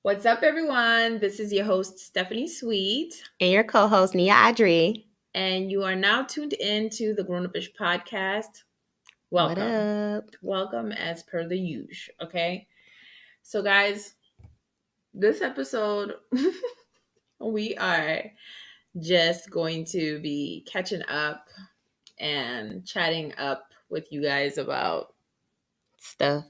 What's up, everyone? This is your host, Stefany Sweet. And your co-host, Nia Audri. And you are now tuned in to the GrownupIsh Podcast. Welcome. What up? Welcome as per the usual, okay? So, guys, this episode, we are just going to be catching up and chatting up with you guys about stuff.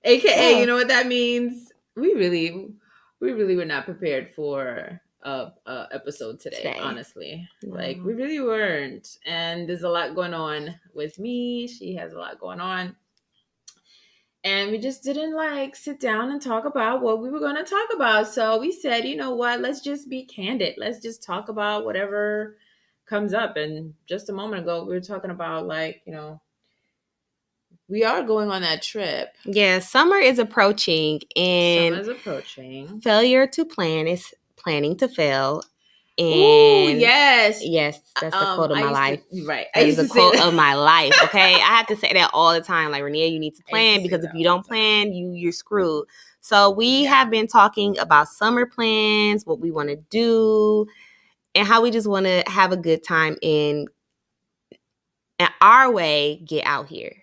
AKA, you know what that means? We really were not prepared for a episode today, honestly. No. Like, we really weren't. And there's a lot going on with me. She has a lot going on. And we just didn't sit down and talk about what we were going to talk about. So we said, you know what? Let's just be candid. Let's just talk about whatever comes up. And just a moment ago, we were talking about we are going on that trip. Yeah, summer is approaching, and summer's approaching. Failure to plan is planning to fail. And ooh, yes, that's the quote of my life. Right, that is the quote of my life. Okay, I have to say that all the time. Like, Renee, you need to plan, because if you don't plan, you're screwed. So we have been talking about summer plans, what we want to do, and how we just want to have a good time in our way. Get out here.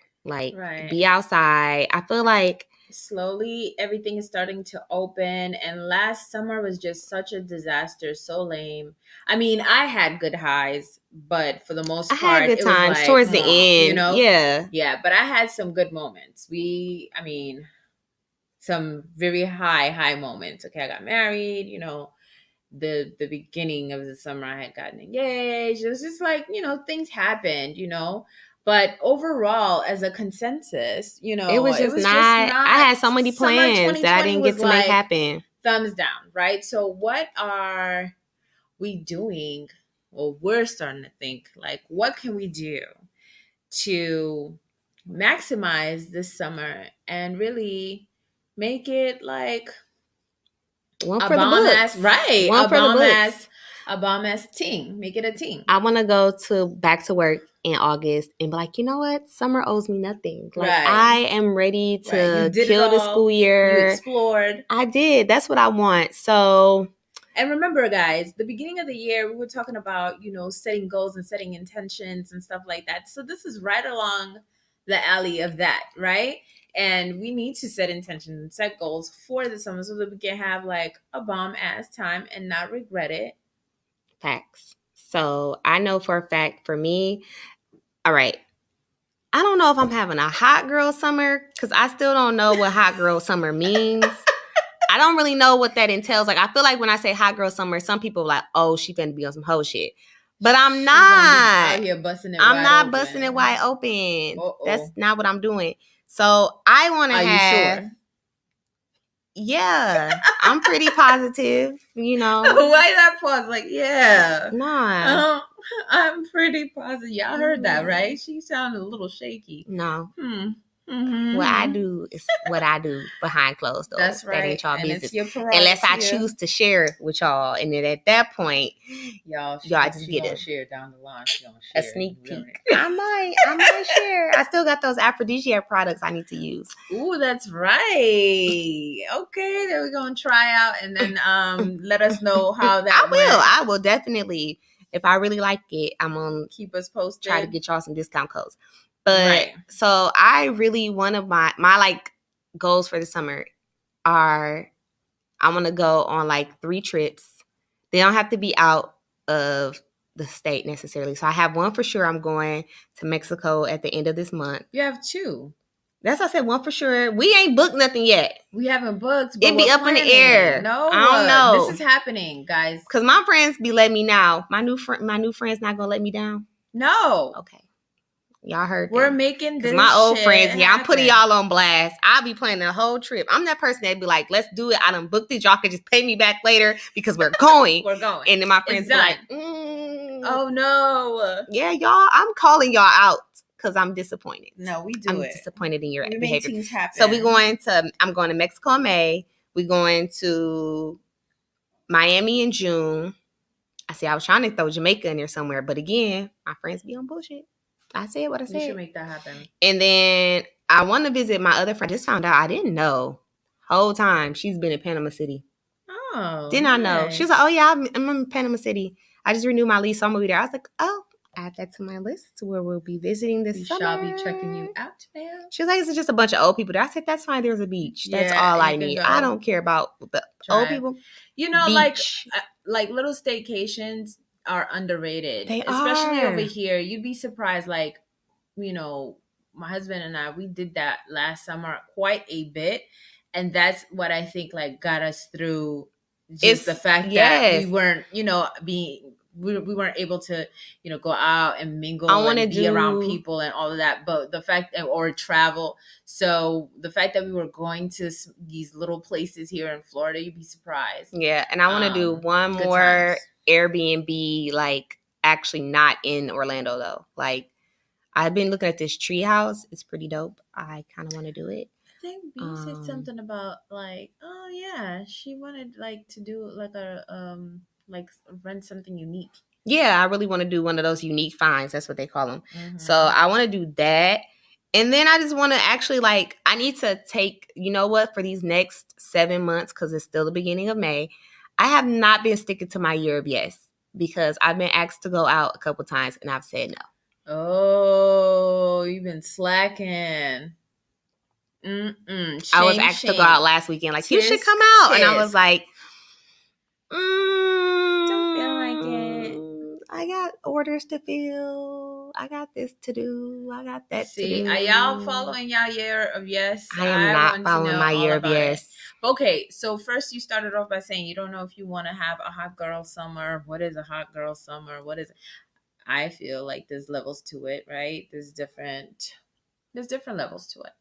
Be outside. I feel like slowly everything is starting to open, and last summer was just such a disaster, so lame. I mean, I had good highs, but for the most part, I had good times towards the end. Yeah, but I had some good moments. Some very high moments. Okay, I got married. The beginning of the summer, I had gotten engaged. It was just things happened. But overall, as a consensus, it was just not. I had so many plans that I didn't get to make happen. Thumbs down, right? So what are we doing? Well, we're starting to think, what can we do to maximize this summer and really make it one for the books. Right. One for the books. A bomb ass team. Make it a team. I want to go back to work in August and be like, you know what? Summer owes me nothing. I am ready to kill the school year. You explored. I did. That's what I want. So. And remember, guys, the beginning of the year, we were talking about, setting goals and setting intentions and stuff like that. So this is right along the alley of that, right? And we need to set intentions and set goals for the summer so that we can have a bomb ass time and not regret it. Facts. So I know for a fact, for me, all right, I don't know if I'm having a hot girl summer, because I still don't know what hot girl summer means. I don't really know what that entails. I feel like when I say hot girl summer, some people are like, oh, she finna be on some hoe shit. But I'm not. Out here busting it I'm not busting it wide open. Uh-oh. That's not what I'm doing. So I want to have. Are you sure? Yeah, I'm pretty positive, Why that pause? Yeah. Nah. I'm pretty positive. Y'all heard that, right? She sounded a little shaky. No. Mm-hmm. What I do is what I do behind closed doors. That's right. That ain't y'all business. Unless I choose to share it with y'all. And then at that point, y'all just get it. Share down the line. A sneak peek. I might share. I still got those aphrodisiac products I need to use. Ooh, that's right. Okay, then we're gonna try out and then let us know how that went. I will definitely. If I really like it, I'm gonna keep us posted. Try to get y'all some discount codes. But So I really, one of my goals for the summer are, I want to go on 3 trips. They don't have to be out of the state necessarily. So I have one for sure. I'm going to Mexico at the end of this month. You have 2. That's what I said, one for sure. We ain't booked nothing yet. We haven't booked. It'd be up in the air. No, I don't know. This is happening, guys. Because my friends be letting me now. My new friends not gonna let me down. No. Okay. Y'all heard we're making this. My old friends, I'm putting y'all on blast. I'll be planning the whole trip. I'm that person that'd be like, let's do it. I done booked it. Y'all can just pay me back later because we're going. We're going. And then my friends be like, oh no. Yeah, y'all, I'm calling y'all out because I'm disappointed. No, we do I'm disappointed in your behavior. Make things happen. So I'm going to Mexico in May. We're going to Miami in June. I was trying to throw Jamaica in there somewhere, but again, my friends be on bullshit. I said what I said. You should make that happen. And then I want to visit my other friend. I just found out, I didn't know. Whole time she's been in Panama City. Oh, didn't I know? She was like, oh yeah, I'm in Panama City. I just renewed my lease, so I'm gonna be there. I was like, oh, add that to my list where we'll be visiting this summer. Shall be checking you out, man. She was like, it's just a bunch of old people there. I said, that's fine. There's a beach. That's all I need. I don't care about the old people. You know, beach. like little staycations are underrated. They especially are. Over here. You'd be surprised. Like, you know, my husband and I, we did that last summer quite a bit, and that's what I think like got us through. Just the fact that we weren't, you know, we weren't able to, you know, go out and mingle and be around people and all of that. But the fact that, or travel. So the fact that we were going to these little places here in Florida, you'd be surprised. Yeah. And I want to do one more Airbnb, like actually not in Orlando though. Like I've been looking at this tree house. It's pretty dope. I kind of want to do it. I think B said something about like, oh yeah, she wanted like to do like a like rent something unique. Yeah, I really want to do one of those unique finds. That's what they call them. Mm-hmm. So I want to do that. And then I just want to actually like, I need to take, you know what, for these next 7 months, because it's still the beginning of May, I have not been sticking to my year of yes, because I've been asked to go out a couple times and I've said no. Oh, you've been slacking. I was asked to go out last weekend. Like, you should come out. And I was like, don't feel like it. I got orders to fill. I got this to do. I got that to do. Are y'all following y'all year of yes? I am not following my year of yes. Okay, so first you started off by saying you don't know if you want to have a hot girl summer. What is a hot girl summer? What is it? I feel like there's levels to it, right? There's different levels to it.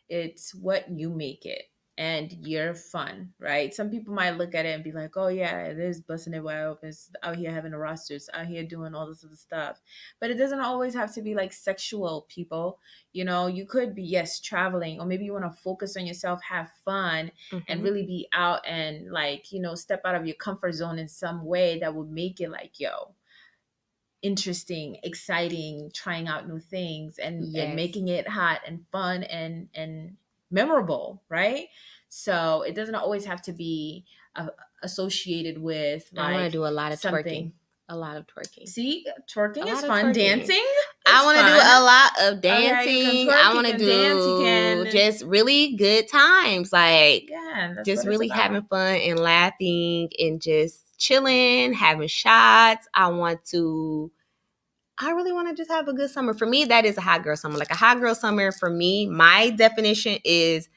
It's what you make it and your fun, right? Some people might look at it and be like, oh yeah, it is busting it wide open. It's out here having a roster. It's out here doing all this other stuff. But it doesn't always have to be like sexual, people. You know, you could be, yes, traveling, or maybe you want to focus on yourself, have fun, and really be out and like, you know, step out of your comfort zone in some way that would make it like, yo, interesting, exciting, trying out new things and making it hot and fun and memorable, right? So it doesn't always have to be associated with like, I want to do a lot of twerking. A lot of twerking. See, twerking is fun. Dancing. I want to do a lot of dancing. I want to do just really good times. Like, just really having fun and laughing and just chilling, having shots. I really want to just have a good summer. For me, that is a hot girl summer. Like a hot girl summer for me, my definition is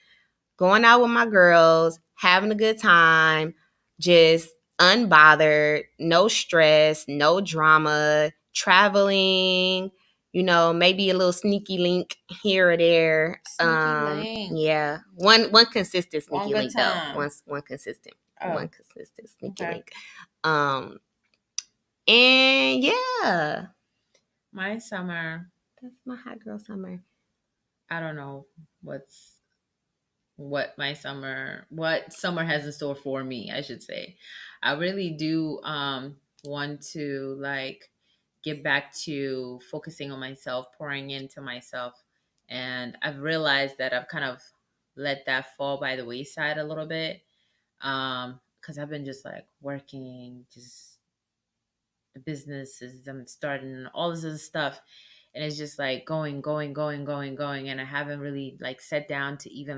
going out with my girls, having a good time, just unbothered, no stress, no drama, traveling, you know, maybe a little sneaky link here or there. Link. Yeah. One consistent sneaky link though. One consistent sneaky link. And yeah. My summer. That's my hot girl summer. I don't know what summer has in store for me, I should say. I really do want to like get back to focusing on myself, pouring into myself. And I've realized that I've kind of let that fall by the wayside a little bit. Because I've been just like working, just the businesses I'm starting, all this other stuff. And it's just like going. And I haven't really like sat down to even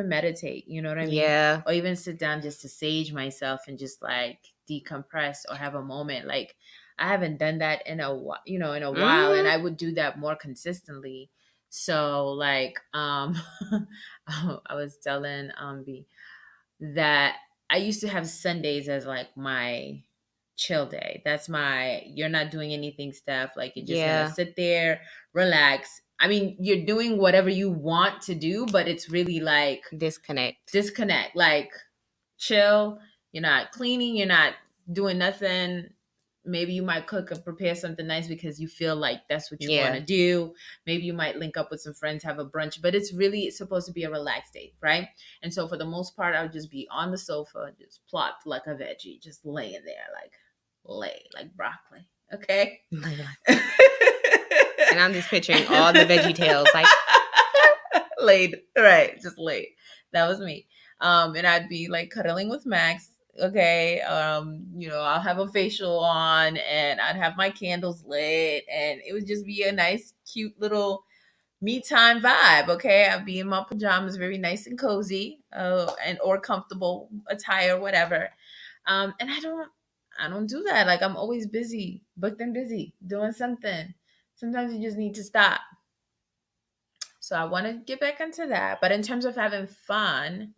meditate, you know what I mean? Yeah. Or even sit down just to sage myself and just like decompress or have a moment. Like I haven't done that in a while, and I would do that more consistently. So like, I was telling B that I used to have Sundays as like my chill day. That's you're not doing anything stuff. Like you're just gonna sit there, relax. I mean, you're doing whatever you want to do, but it's really like disconnect. Like chill. You're not cleaning. You're not doing nothing. Maybe you might cook and prepare something nice because you feel like that's what you want to do. Maybe you might link up with some friends, have a brunch, but it's really supposed to be a relaxed day, right? And so for the most part, I would just be on the sofa, just plopped like a veggie, just laying there, like broccoli. Okay. And I'm just picturing all the veggie tails like laid, right? Just laid. That was me. And I'd be like cuddling with Max. Okay. I'll have a facial on and I'd have my candles lit and it would just be a nice, cute little me time vibe. Okay. I'd be in my pajamas, very nice and cozy, or comfortable attire, whatever. And I don't do that. Like I'm always busy, booked and busy, doing something. Sometimes you just need to stop. So I want to get back into that. But in terms of having fun,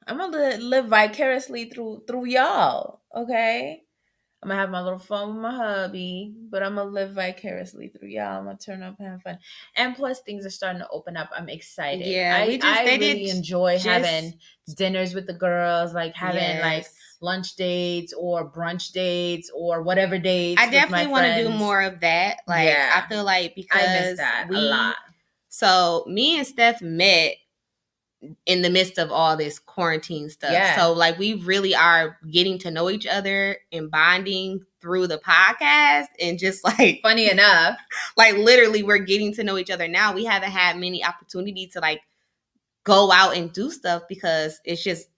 I'm gonna live vicariously through y'all. Okay. I'm gonna have my little fun with my hubby, but I'm gonna live vicariously through y'all. I'm gonna turn up and have fun. And plus things are starting to open up. I'm excited. Yeah, I really enjoy having dinners with the girls, like having like lunch dates or brunch dates or whatever dates. I definitely want to do more of that. Like I feel like because I miss that a lot. So me and Steph met in the midst of all this quarantine stuff. Yeah. So like we really are getting to know each other and bonding through the podcast and just like funny enough, like literally we're getting to know each other now. We haven't had many opportunities to like go out and do stuff because it's just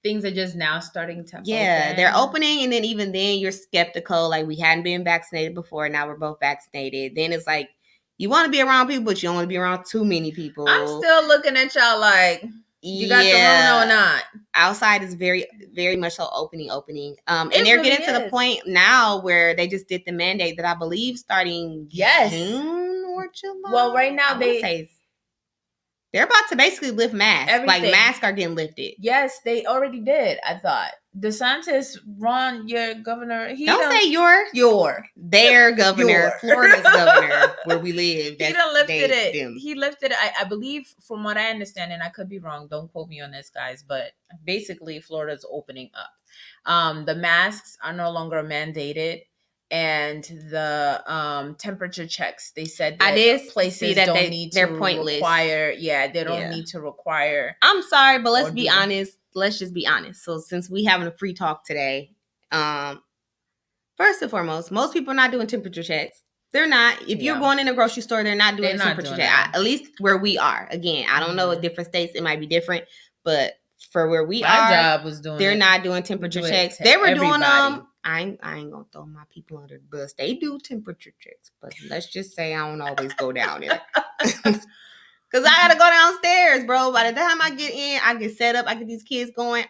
things are just now starting to open. They're opening and then even then you're skeptical. Like we hadn't been vaccinated before. Now we're both vaccinated. Then it's like you want to be around people, but you don't want to be around too many people. I'm still looking at y'all like, you got the Rona or not? Outside is very, very much so opening. And they're really getting to the point now where they just did the mandate that I believe starting June or July. Well, right now they're about to basically lift masks. Everything. Like masks are getting lifted. Yes, they already did. I thought DeSantis, Ron, your governor. Don't say their governor, Florida's governor, where we live. He done lifted it. He lifted it. I believe, from what I understand, and I could be wrong. Don't quote me on this, guys. But basically, Florida's opening up. The masks are no longer mandated. And the temperature checks, they said that places don't need to require. Yeah, they don't need to require. I'm sorry, but let's be honest. Let's just be honest. So since we having a free talk today, first and foremost, most people are not doing temperature checks. They're not. If you're going in a grocery store, they're not doing a temperature check. At least where we are. Again, I don't know. In different states, it might be different, but for where we are, job was doing. They're not doing temperature checks. They were doing them. I ain't gonna throw my people under the bus. They do temperature checks, but let's just say I don't always go down there. Cause I gotta go downstairs, bro. By the time I get in, I get set up, I get these kids going.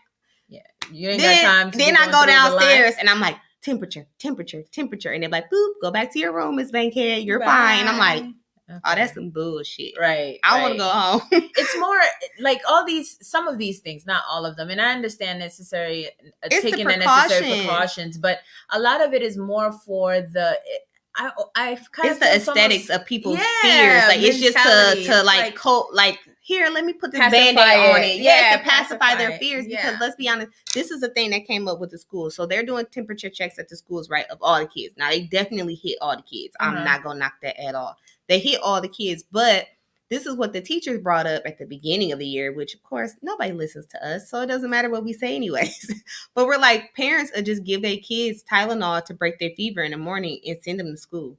Yeah. You ain't got time to then I go downstairs and I'm like, temperature. And they're like, boop, go back to your room, Miss Bankhead. You're fine. And I'm like, okay. Oh, that's some bullshit. Right. I want to go home. It's more like some of these things, not all of them. And I understand taking the necessary precautions, but a lot of it is more for the, I've kind of, it's the aesthetics of people's fears. Like it's just to like here, let me put this Band-Aid on it. Yeah, to pacify their fears. Because let's be honest, this is the thing that came up with the school. So they're doing temperature checks at the schools, right, of all the kids. Now they definitely hit all the kids. I'm not gonna knock that at all. They hit all the kids, but this is what the teachers brought up at the beginning of the year, which of course nobody listens to us, so it doesn't matter what we say anyways. But we're like, parents will just give their kids Tylenol to break their fever in the morning and send them to school.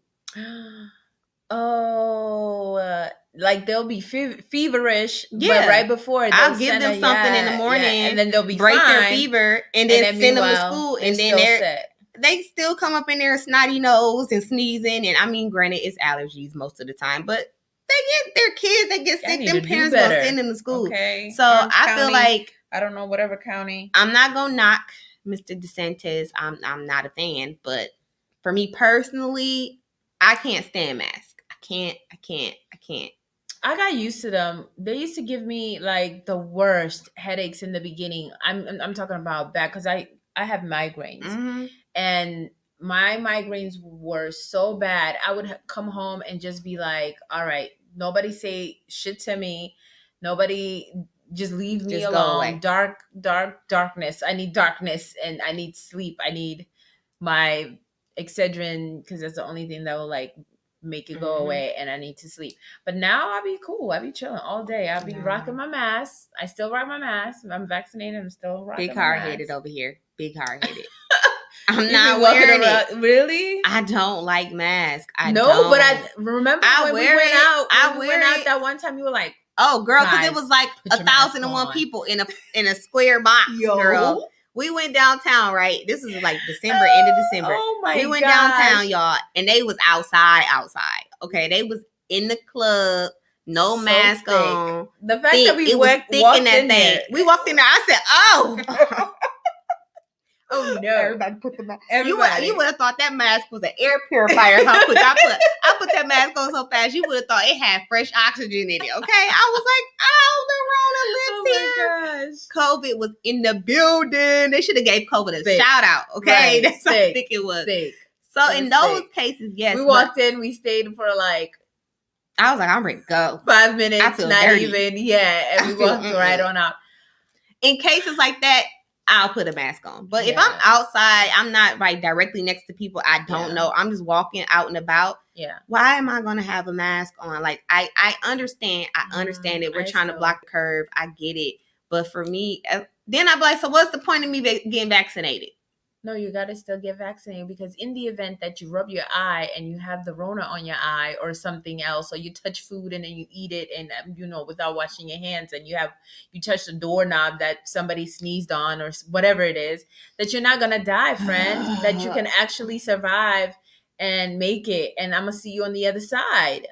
Oh, like they'll be feverish, but right before I'll give them something in the morning, and then they'll be break fine, their fever, and then send them to school, and then they still come up in there snotty nose and sneezing. And I mean, granted, it's allergies most of the time, but their kids, they get sick. Them parents gonna send them to school. Okay. So I feel like, I don't know, whatever county. I'm not gonna knock Mr. DeSantis. I'm not a fan, but for me personally, I can't stand masks. I can't. I got used to them. They used to give me like the worst headaches in the beginning. I'm talking about back because I have migraines, and my migraines were so bad. I would come home and just be like, all right, nobody say shit to me. Nobody, just leave me alone. Darkness. I need darkness, and I need sleep. I need my Excedrin because that's the only thing that will like make it go away, and I need to sleep. But now I'll be cool. I'll be chilling all day. I'll be rocking my mask. I still rock my mask. I'm vaccinated. I'm still rocking big my mask. Hard-headed over here. Big hard-headed. I'm not wearing it. Really? I don't like masks. But I remember when we went out that one time, you were like, Oh, girl, because it was like 1,001 people in a square box, girl. We went downtown, right? This is like December, end of December. Oh my god. We went downtown, y'all, and they was outside. Okay, they was in the club, no mask thick. on. The fact that we walked in that thing. We walked in there. I said, "Oh." Oh no! Everybody put the mask. You would have thought that mask was an air purifier. I put that mask on so fast, you would have thought it had fresh oxygen in it. Okay, I was like, "Oh, the Rona lives here." COVID was in the building. They should have gave COVID a shout out. Okay, that's what I think it was. So in those cases, yes, we walked in. We stayed for like. I was like, I'm ready to go. 5 minutes, I feel not dirty. Even. Yeah, and we walked right on out. In cases like that, I'll put a mask on. But if I'm outside, I'm not right directly next to people I don't know. I'm just walking out and about. Yeah. Why am I going to have a mask on? Like, I understand. I understand it. We're trying to block the curve. I get it. But for me, then I'd be like, so what's the point of me getting vaccinated? No, you got to still get vaccinated, because in the event that you rub your eye and you have the Rona on your eye or something else, or you touch food and then you eat it and without washing your hands, and you touch the doorknob that somebody sneezed on or whatever it is, that you're not gonna die, friend. That you can actually survive and make it, and I'm gonna see you on the other side.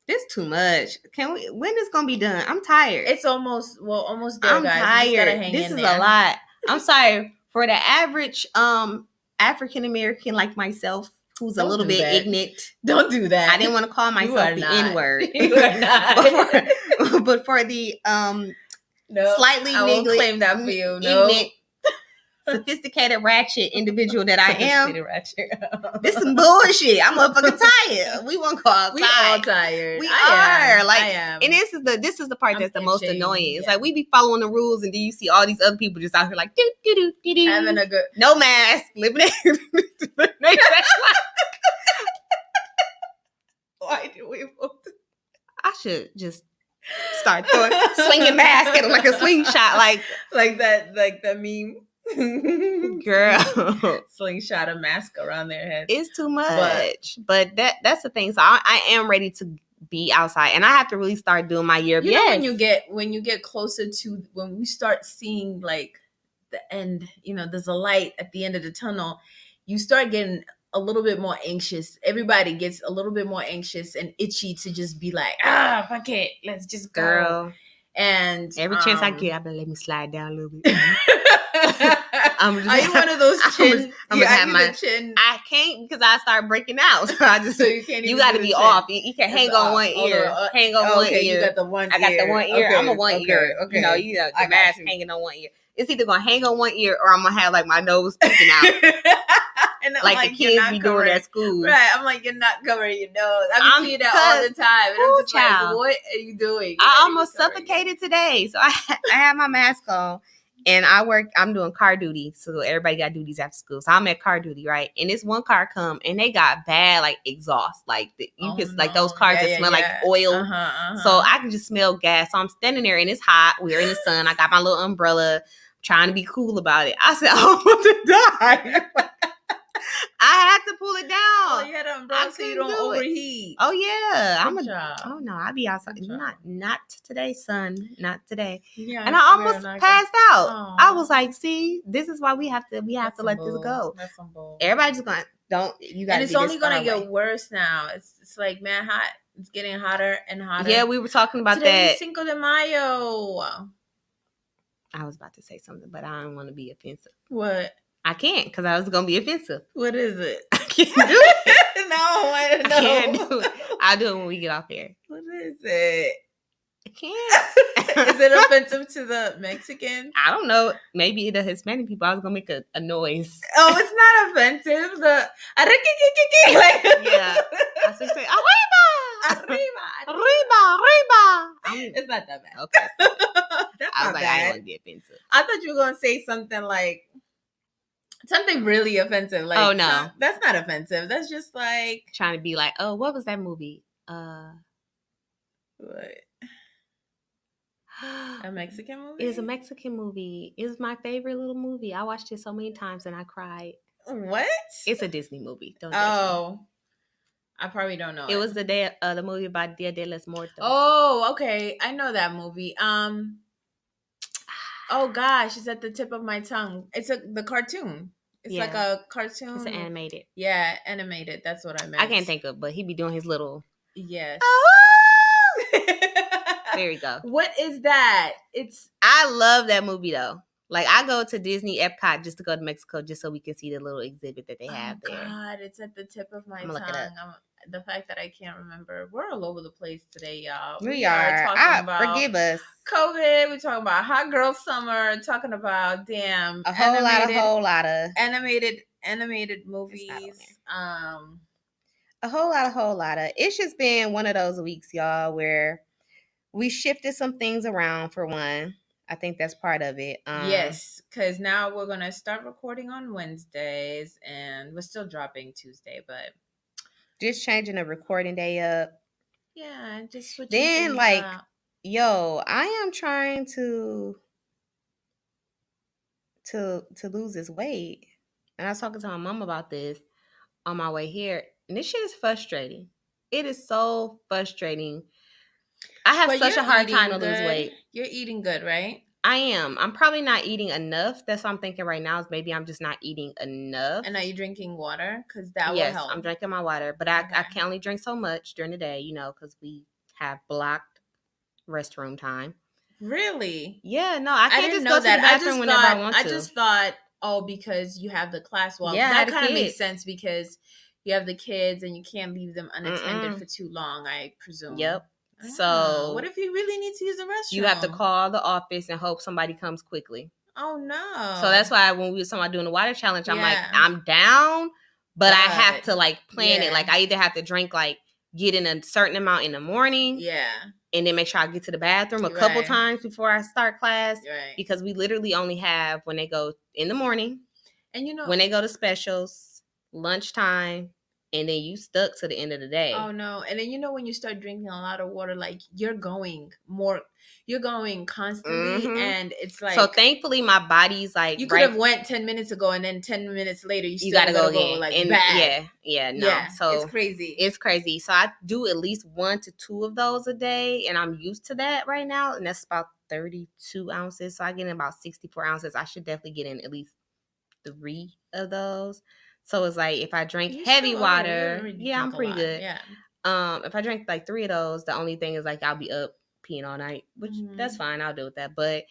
This too much. When is gonna be done? I'm tired. It's almost there, I'm guys. Tired. This is a lot. I'm sorry. For the average African American like myself, who's a little bit ignorant. Don't do that. I didn't want to call myself the N-word. You are not. but for the no, slightly I won't claim that for you. No. Ignorant, sophisticated ratchet individual that I am. This some bullshit. I'm motherfucking tired. We won't go outside. We all tired. I am. And this is the part that's the most annoying. It's like we be following the rules, and then you see all these other people just out here like do having a good no mask, living it. Why do we? I should just start swinging mask at them like a slingshot, like that meme. Girl, slingshot a mask around their head. It's too much, but that's the thing. So I am ready to be outside, and I have to really start doing my year. When you get closer to when we start seeing like the end, there's a light at the end of the tunnel. You start getting a little bit more anxious. Everybody gets a little bit more anxious and itchy to just be like, fuck it, let's just go. Girl. And every chance I get, I better let me slide down a little bit. Are you one of those chin? I'm gonna have my chin. I can't because I start breaking out. So you can't. You got to be off. You can hang on one ear. Hang on one ear. You got the one. I got the one ear. Okay, I'm a one ear. Okay. The mask hanging on one ear. It's either gonna hang on one ear or I'm gonna have like my nose sticking out. And like the kids be doing at school. Right. I'm like, you're not covering your nose. I'm seeing that all the time. And I'm just like, what are you doing? I almost suffocated today. So I have my mask on. And I'm doing car duty. So everybody got duties after school. So I'm at car duty, right? And this one car come and they got bad like exhaust. Like like those cars that smell like oil. So I can just smell gas. So I'm standing there and it's hot. We're in the sun. I got my little umbrella, trying to be cool about it. I said, I'm about to die. I had to pull it down. Oh, you had an umbrella so you don't overheat. Oh yeah, Good no, I'll be outside. Not today, son. Not today. Yeah, and I almost passed out. Aww. I was like, see, this is why we have to let this go. That's some bull. Everybody's going. You got. And it's only gonna get worse now. It's like man hot. It's getting hotter and hotter. Yeah, we were talking about Today's Cinco de Mayo. I was about to say something, but I don't want to be offensive. What? I can't because I was going to be offensive. What is it? I can't do it. No, I can't do it. I'll do it when we get off here. What is it? I can't. Is it offensive to the Mexicans? I don't know. Maybe the Hispanic people. I was going to make a noise. Oh, it's not offensive. The yeah. I was going to say, arriba. It's not that bad. Okay. I was like, I don't want to be offensive. I thought you were going to say something like, something really offensive. Like, oh no, that's not offensive. That's just like trying to be like, oh, what was that movie? What? A Mexican movie? It's a Mexican movie. It's my favorite little movie. I watched it so many times and I cried. What? It's a Disney movie. Don't judge me. I probably don't know. It was the movie about Dia de los Muertos. Oh, okay. I know that movie. Oh gosh, it's at the tip of my tongue. It's the cartoon. It's like a cartoon. It's animated. Yeah, animated. That's what I meant. I can't think of, but he be doing his little. Yes. There we go. What is that? I love that movie though. Like I go to Disney Epcot just to go to Mexico just so we can see the little exhibit that they have there. Oh God, it's at the tip of my tongue. The fact that I can't remember. We're all over the place today, y'all. We are talking about, forgive us. COVID. We're talking about hot girl summer. Talking about a whole lot of animated movies. A whole lot of. It's just been one of those weeks, y'all, where we shifted some things around. For one, I think that's part of it. Yes, because now we're gonna start recording on Wednesdays, and we're still dropping Tuesday, but. Just changing the recording day up. Yeah, just switching then like out. Yo, I am trying to lose this weight. And I was talking to my mom about this on my way here. And this shit is frustrating. It is so frustrating. I have such a hard time to lose weight. You're eating good, right? I am. I'm probably not eating enough. That's what I'm thinking right now is maybe I'm just not eating enough. And are you drinking water? Because that will help. Yes, I'm drinking my water. But I can only drink so much during the day, because we have blocked restroom time. Really? Yeah, no, I can't just go to the bathroom whenever I want to. I just thought, because you have the class. Well, that kind of makes sense because you have the kids and you can't leave them unattended for too long, I presume. Yep. So what if you really need to use the restroom? You have to call the office and hope somebody comes quickly. Oh no. So that's why when we were talking about doing the water challenge, I'm like, I'm down, but I have to plan it. Like I either have to drink get in a certain amount in the morning. Yeah. And then make sure I get to the bathroom a couple times before I start class. Right. Because we literally only have when they go in the morning. And when they go to specials, lunchtime. And then you stuck to the end of the day. Oh no. And then when you start drinking a lot of water, you're going constantly and it's like. So thankfully my body's like. You could have went 10 minutes ago and then 10 minutes later you gotta go again. Back. Yeah. So it's crazy. It's crazy. So I do at least 1 to 2 of those a day and I'm used to that right now. And that's about 32 ounces. So I get in about 64 ounces. I should definitely get in at least 3 of those. So it's like if I drink heavy water, I'm pretty good. Yeah. If I drink 3 of those, the only thing is I'll be up peeing all night, which that's fine. I'll deal with that. But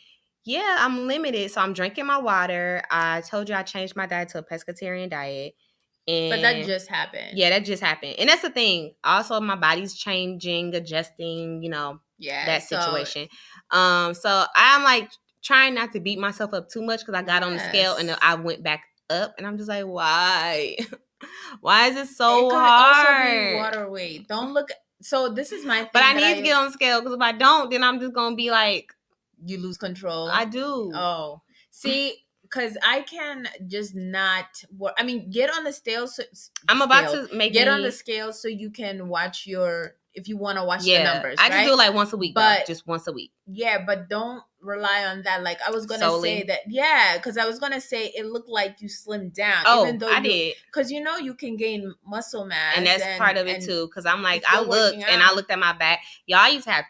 yeah, I'm limited. So I'm drinking my water. I told you I changed my diet to a pescatarian diet. But that just happened. Yeah, that just happened. And that's the thing. Also, my body's changing, adjusting, that situation. So I'm trying not to beat myself up too much because I got on the scale and I went back up and I'm just like, why? Why is it so hard? Also be water weight. Don't look. So this is my thing. But I need to get on the scale because if I don't, then I'm just gonna be you lose control. I do. Oh, see, because I can just not. Get on the scale. So I'm about to get on the scale so you can watch if you want to watch the numbers. I just do once a week, but just once a week. Yeah, but don't rely on that. I was gonna say that. Yeah, because I was gonna say it looked like you slimmed down. Oh, even though I did. Because you can gain muscle mass, and that's part of it too. Because I'm I looked at my back. Y'all used to have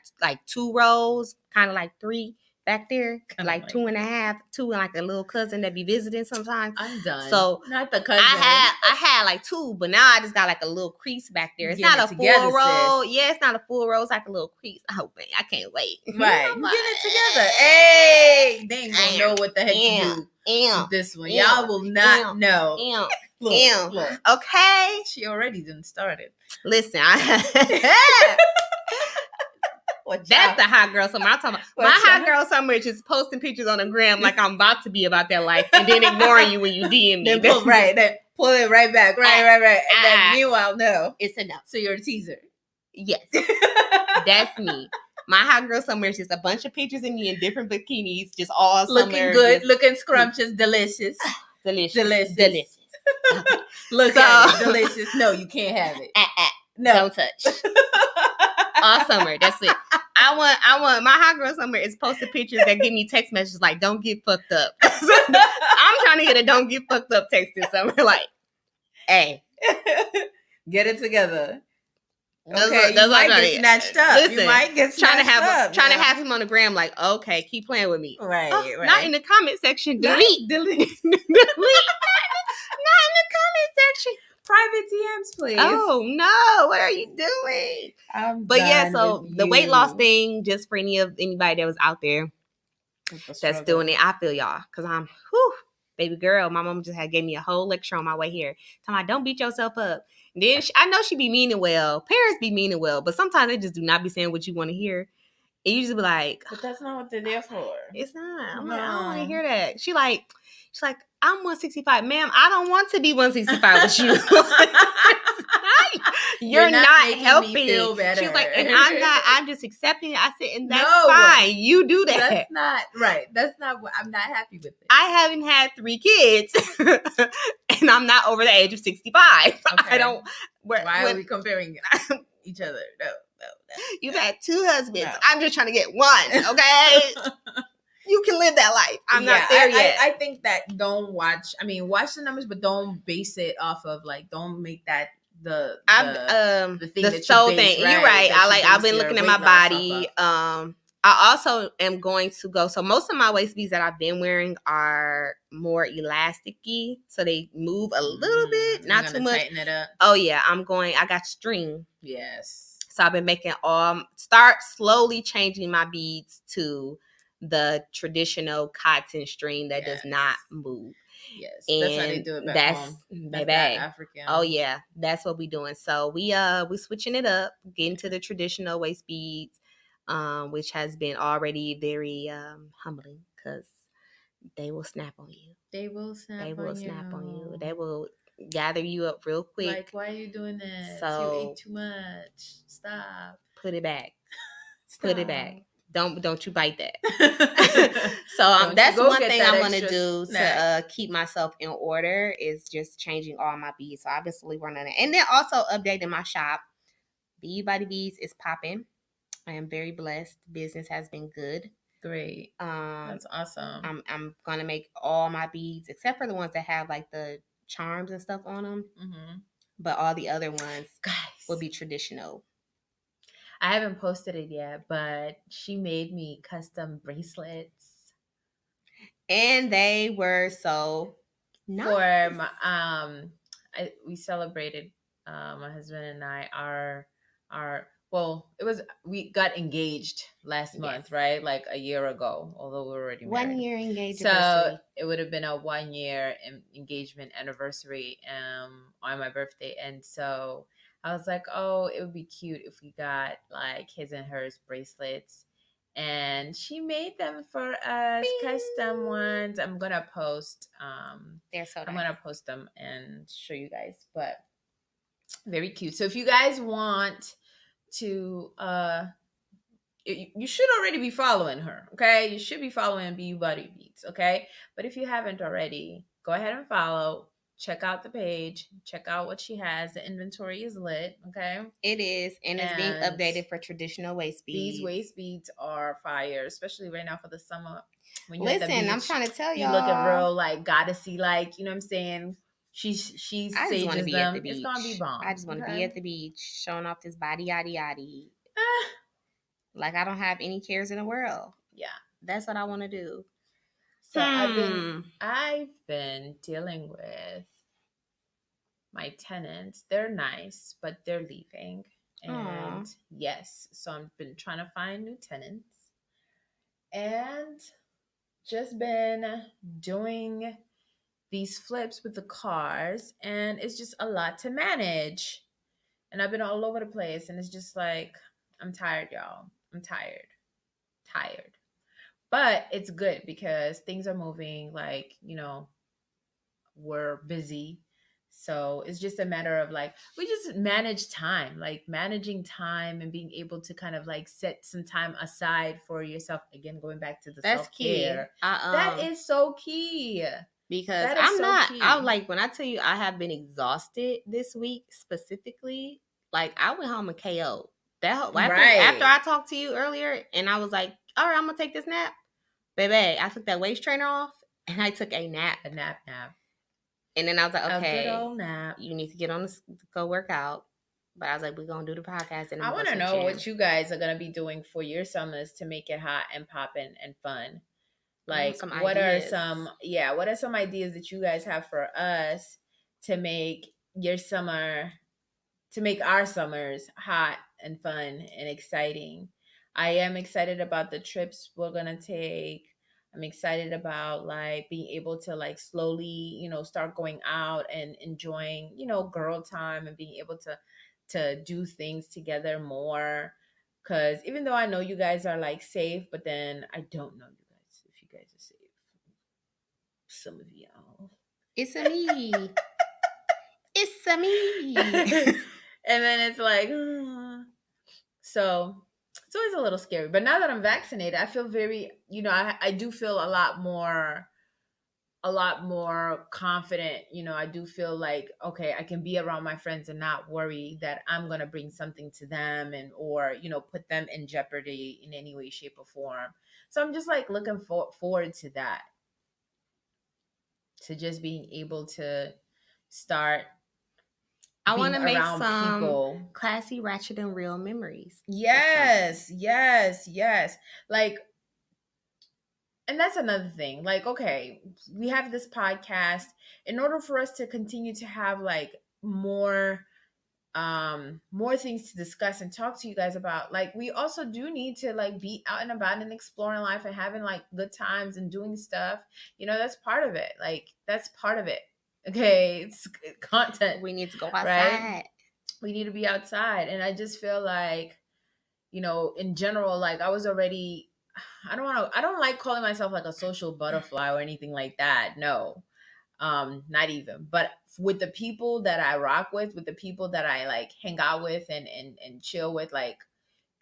2 rows, kind of 3. Back there, 2.5, 2, and a little cousin that be visiting sometimes. I'm done. So not the cousin. I had 2, but now I just got a little crease back there. It's not a full row. Sis. Yeah, it's not a full row. It's a little crease. Oh man, I can't wait. Right, get it together. Hey, they ain't gonna know what the heck to do with this one. Y'all will not know. Look. Okay, she already done started. Listen, that's the hot girl summer. I'm talking about. My hot girl summer is just posting pictures on the gram I'm about to be about that life, and then ignoring you when you DM me. Then pull it right back. Right. And then meanwhile, no, it's enough. So you're a teaser. Yes, that's me. My hot girl summer is just a bunch of pictures of me in different bikinis, just all looking summer, good, looking scrumptious, delicious. Delicious. Look at it, delicious. No, you can't have it. No, don't touch. All summer, that's it. I want my hot girl summer is posting pictures that give me text messages don't get fucked up. I'm trying to get a don't get fucked up text this summer. Hey. Get it together. Okay, you might get snatched up. Listen, you might get snatched up. Trying to have him on the gram like, okay, keep playing with me. Right, right. Not in the comment section. Delete. Delete. Not in the comment section. Private DMs, please. Oh no, what are you doing? But yeah, so the weight loss thing, just for anybody that was out there that's doing it, I feel y'all. Cause I'm baby girl. My mom just gave me a whole lecture on my way here. Talking about don't beat yourself up. And then I know she be meaning well. Parents be meaning well, but sometimes they just do not be saying what you want to hear. And you just be like, but that's not what they're there for. It's not. I'm like, I don't want to hear that. She's like, I'm 165. Ma'am, I don't want to be 165 with you. You're not helping me feel better. She's like, and I'm just accepting it. I said, and that's fine. You do that. That's not right. That's not what I'm not happy with it. I haven't had 3 kids and I'm not over the age of 65. Okay. I don't. Why are we comparing each other? No. You've had 2 husbands. No. I'm just trying to get one. Okay. You can live that life. I'm not there yet. I think that watch the numbers, but don't base it off of don't make that the thing the sole thing. Right, you're right. I've been looking at my body. I also am going to go. So most of my waist beads that I've been wearing are more elasticy, so they move a little bit, not too much. Tighten it up. Oh yeah, I got string. Yes. So I've been start slowly changing my beads to the traditional cotton string that does not move. Yes, and that's how they do it back home. That's African. Oh yeah, that's what we doing. So we switching it up, getting to the traditional waist beads, which has been already very humbling because they will snap on you. They will snap on you. They will gather you up real quick. Like, why are you doing this? So you ate too much. Stop. Put it back. Put it back. Don't you bite that. So that's one thing I'm going to do to keep myself in order is just changing all my beads. So I've been slowly working on it. And then also updating my shop. Bead by the Beads is popping. I am very blessed. Business has been good. Great. That's awesome. I'm going to make all my beads, except for the ones that have the charms and stuff on them. Mm-hmm. But all the other ones will be traditional. I haven't posted it yet, but she made me custom bracelets. And they were so nice. For my, we celebrated, my husband and I, we got engaged last month, right? Like a year ago, although we were already married. 1 year engagement. So it would have been a 1 year engagement anniversary on my birthday. And so I was like, oh, it would be cute if we got his and hers bracelets. And she made them for us, custom ones. I'm going to post. They're so nice. I'm going to post them and show you guys. But very cute. So if you guys want to, you should already be following her, okay? You should be following BU Body Beats, okay? But if you haven't already, go ahead and follow. Check out the page. Check out what she has. The inventory is lit, okay? It is, and it's being updated for traditional waist beads. These waist beads are fire, especially right now for the summer. When you're at the beach, I'm trying to tell y'all. You looking real goddessy, you know what I'm saying? She I just want to be at the beach. It's gonna be bomb. I just want to be at the beach, showing off this body, yaddy yaddy. Like I don't have any cares in the world. Yeah, that's what I want to do. So I've been dealing with my tenants. They're nice, but they're leaving. And yes, so I've been trying to find new tenants and just been doing these flips with the cars, and it's just a lot to manage. And I've been all over the place, and it's just I'm tired, y'all. I'm tired. But it's good because things are moving, we're busy. So it's just a matter of we just manage time, managing time and being able to kind of set some time aside for yourself. Again, going back to the self-care. That is so key. Because I'm when I tell you I have been exhausted this week specifically, I went home and KO. After I talked to you earlier and I was like, all right, I'm going to take this nap. Baby, I took that waist trainer off and I took a nap. A nap. And then I was like, okay, a good old nap. You need to get on go work out. But I was like, we're going to do the podcast. And I want to know what you guys are going to be doing for your summers to make it hot and poppin' and fun. Like, what are some ideas that you guys have for us to make our summers hot and fun and exciting? I am excited about the trips we're going to take. I'm excited about like being able to like slowly, start going out and enjoying, girl time and being able to do things together more. Because even though I know you guys are like safe, but then I don't know you guys if you guys are safe. Some of y'all. It's a me. It's a me. And then it's like, so it's always a little scary. But now that I'm vaccinated, I feel very, I do feel a lot more confident. I do feel like, okay, I can be around my friends and not worry that I'm going to bring something to them or put them in jeopardy in any way, shape, or form. So I'm just like looking forward to that. To just being able to start I want to make some people. Classy, ratchet, and real memories. Yes. Like, and that's another thing. Like, okay, we have this podcast. In order for us to continue to have like more things to discuss and talk to you guys about, like we also do need to like be out and about and exploring life and having like good times and doing stuff. That's part of it. Like, that's part of it. Okay, it's content. We need to go outside. Right? We need to be outside. And I just feel like, in general, like I don't like calling myself like a social butterfly or anything like that. No. Not even. But with the people that I rock with the people that I like hang out with and chill with, like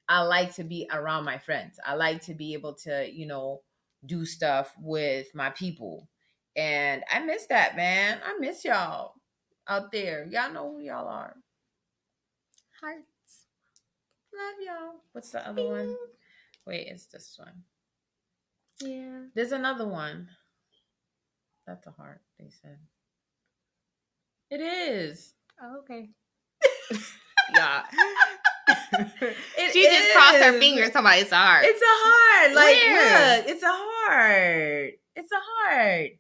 I like to be around my friends. I like to be able to, do stuff with my people. And I miss that, man. I miss y'all out there. Y'all know who y'all are. Hearts. Love y'all. What's the other one? Wait, it's this one. Yeah. There's another one. That's a heart, they said. It is. Oh, okay. Yeah. She just crossed her fingers talking about it's a heart. It's a heart. Like, look, it's a heart. It's a heart.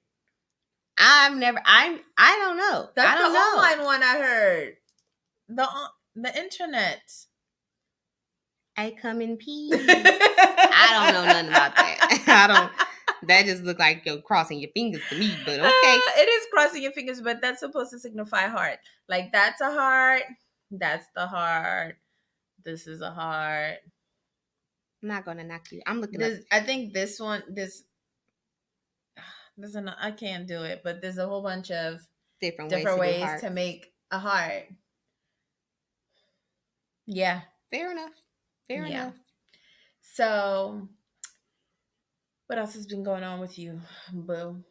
I don't know. That's the online one I heard. The internet. I come in peace. I don't know nothing about that. That just look like you're crossing your fingers to me, but okay. It is crossing your fingers, but that's supposed to signify heart. Like, that's a heart. That's the heart. This is a heart. I'm not gonna knock you. I'm looking up. I think this one, I can't do it, but there's a whole bunch of different ways to make a heart. Yeah. Fair enough. Fair enough. So, what else has been going on with you, boo?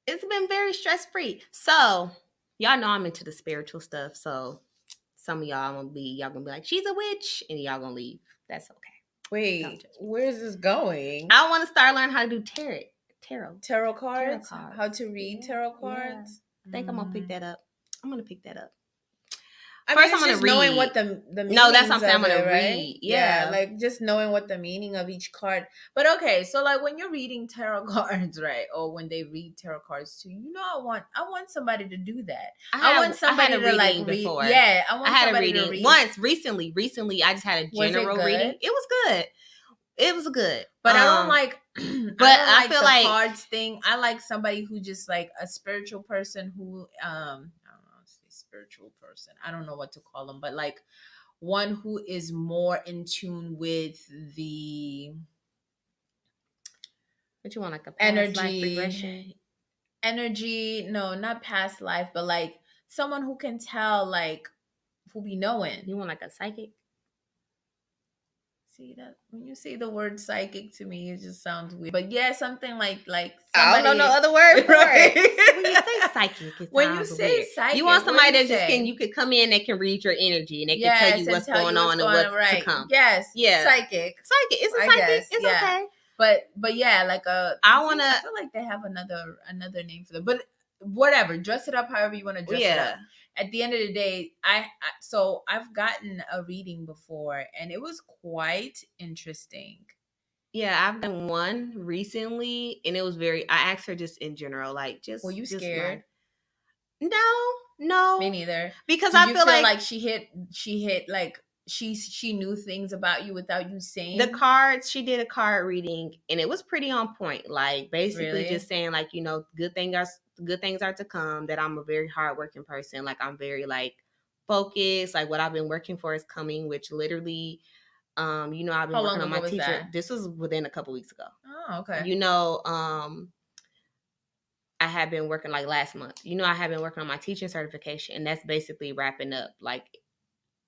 It's been very stress-free. So, y'all know I'm into the spiritual stuff. So, some of y'all gonna be like, she's a witch, and y'all gonna leave. That's okay. Wait, where's this going? I want to start learning how to do tarot cards. How to read tarot cards. Yeah. I think I'm gonna pick that up. First, I'm gonna read. Knowing what the no, that's something I'm gonna read. Right? Yeah, like just knowing what the meaning of each card. But okay, so like when you're reading tarot cards, right, or when they read tarot cards too, I want somebody to do that. I want somebody to like read. Before. Yeah, I had a reading once recently. I just had a general reading. It was good. It was good. But I don't like. But I feel like cards thing. I like somebody who just like a spiritual person who spiritual person. I don't know what to call them, but like one who is more in tune with the what you want, like a past energy life regression? Energy, no, not past life, but like someone who can tell, like who be knowing. You want like a psychic? See that when you say the word psychic to me, it just sounds weird. But yeah, something like somebody, I don't know no other word for it. When you say psychic, when you say weird. Psychic, you want somebody that just you could come in that can read your energy and they can tell you what's going on and what's to come. Yes, yeah, psychic. It's a psychic. Guess, it's okay. But yeah, like I feel like they have another name for them. But whatever, dress it up however you want to dress it up. At the end of the day, I've gotten a reading before, and it was quite interesting. Yeah, I've done one recently, and it was I asked her just in general, like, just. Were you scared? No. Me neither. Because I feel like she hit like she knew things about you without you saying. The cards, she did a card reading, and it was pretty on point. Like, basically just saying, like, good things are to come, that I'm a very hardworking person. Like, I'm very, like, focused. Like, what I've been working for is coming, which literally, I've been working on my teacher. This was within a couple weeks ago. Oh, okay. I have been working like last month. I have been working on my teaching certification, and that's basically wrapping up. Like,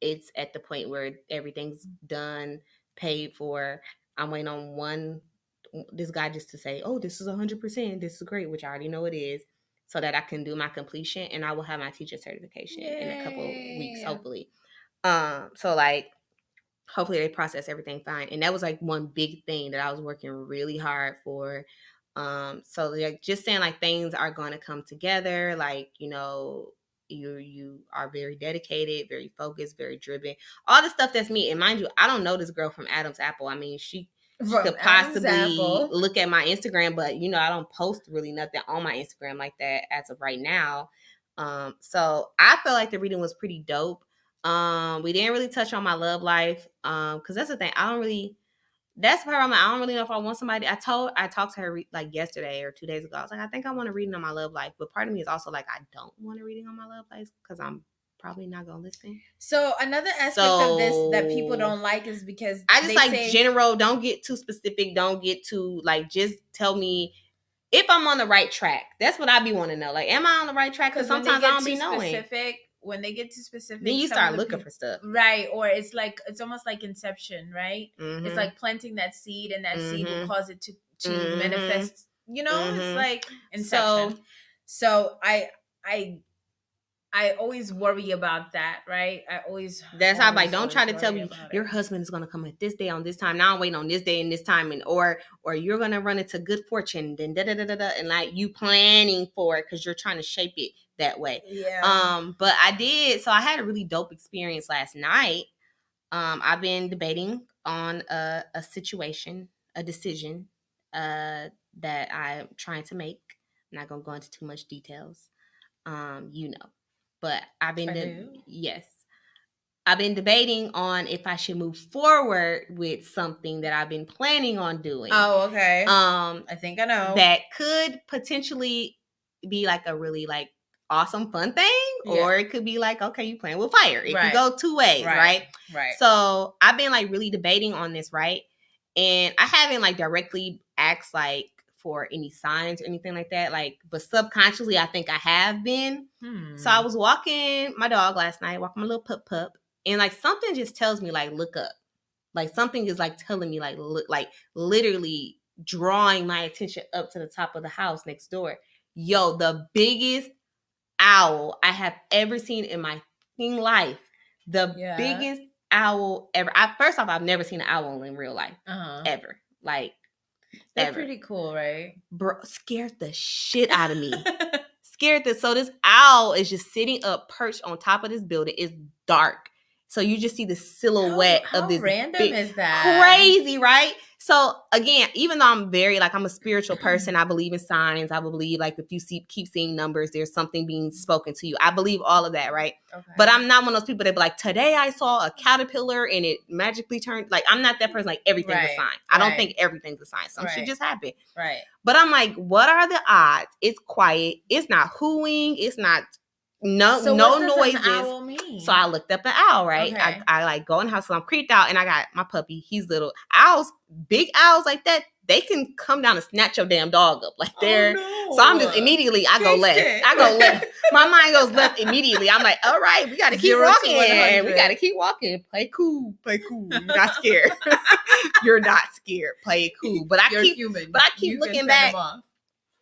it's at the point where everything's done, paid for. I'm waiting on this guy just to say, oh, this is 100%. This is great, which I already know it is, so that I can do my completion, and I will have my teacher certification in a couple weeks, hopefully. So like, hopefully they process everything fine. And that was like one big thing that I was working really hard for. So like, just saying, like, things are going to come together. Like, you are very dedicated, very focused, very driven. All the stuff that's me. And mind you, I don't know this girl from Adam's Apple. I mean, she could possibly look at my Instagram, but I don't post really nothing on my Instagram like that as of right now. So I feel like the reading was pretty dope. We didn't really touch on my love life, because that's the thing. That's the part I don't really know if I want somebody. I talked to her like yesterday or 2 days ago. I was like, I think I want a reading on my love life, but part of me is also like, I don't want a reading on my love life because I'm probably not gonna listen. So another aspect of this that people don't like is because I just say general. Don't get too specific. Don't get too, like, just tell me if I'm on the right track. That's what I be wanting to know. Like, am I on the right track? Because sometimes I don't be knowing. When they get too specific, then you start looking for stuff, right? Or it's almost like Inception, right? Mm-hmm. It's like planting that seed, and that seed will cause it to manifest. It's like Inception. So I always worry about that, right? That's how I'm like, don't try to tell me your husband is gonna come at this day on this time. Now I'm waiting on this day and this time, and or you're gonna run into good fortune, then and like, you planning for it because you're trying to shape it that way. Yeah. But I did. So I had a really dope experience last night. I've been debating on a decision that I'm trying to make. I'm not gonna go into too much details. But I've been I've been debating on if I should move forward with something that I've been planning on doing. Oh, okay. I think I know. That could potentially be like a really, like, awesome, fun thing, or it could be like, okay, you playing with fire. It can go two ways, right? Right. So I've been like really debating on this, right? And I haven't like directly asked like for any signs or anything like that, like, but subconsciously I think I have been. So I was walking my dog last night, walking my little pup, and like something just tells me, like, look up. Like, something is like telling me, like, look, like literally drawing my attention up to the top of the house next door. Yo, the biggest owl I have ever seen in my life. The biggest owl ever. First off, I've never seen an owl in real life. Ever. Like, they're pretty cool, right? Bro, scared the shit out of me. So this owl is just sitting up, perched on top of this building. It's dark. So you just see the silhouette of this. How random is that? Crazy, right? So again, even though I'm I'm a spiritual person, I believe in signs. I believe, like, if you keep seeing numbers, there's something being spoken to you. I believe all of that, right? Okay. But I'm not one of those people that be like, today I saw a caterpillar and it magically turned. Like, I'm not that person. Like, everything's a sign. I don't think everything's a sign. Some shit just happened. Right. But I'm like, what are the odds? It's quiet. It's not hooing. It's not. No noises. An owl mean? So I looked up an owl, right? Okay. I like go in the house, so I'm creeped out, and I got my puppy. He's little. Owls, big owls like that, they can come down and snatch your damn dog up. Like, they're so I'm just immediately I go left. My mind goes left immediately. I'm like, all right, we gotta keep walking. We gotta keep walking. Play cool. You're not scared. You're not scared. Play cool. But I keep looking back.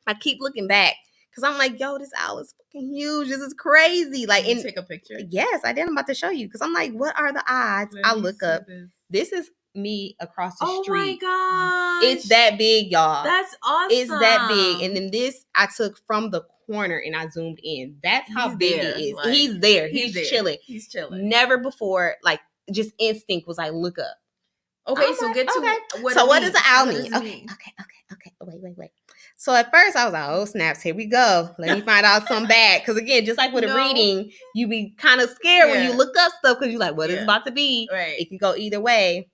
I keep looking back. Because I'm like, yo, this owl is fucking huge. This is crazy. Like, and take a picture. Yes, I did. I'm about to show you. Because I'm like, what are the odds? I look up. This is me across the street. Oh my gosh. It's that big, y'all. That's awesome. It's that big. And then this I took from the corner and I zoomed in. That's how He's big there, it is. like, He's there. he's there. Chilling. He's chilling. Never before, like, just instinct was like, look up. Okay, so get to what so it what means. does the owl What mean? does it mean? Okay. Wait. So at first I was like, oh snaps, here we go. Let me find out something bad. Because again, just like with a reading, you be kind of scared when you look up stuff because you're like, what is about to be? Right. It can go either way.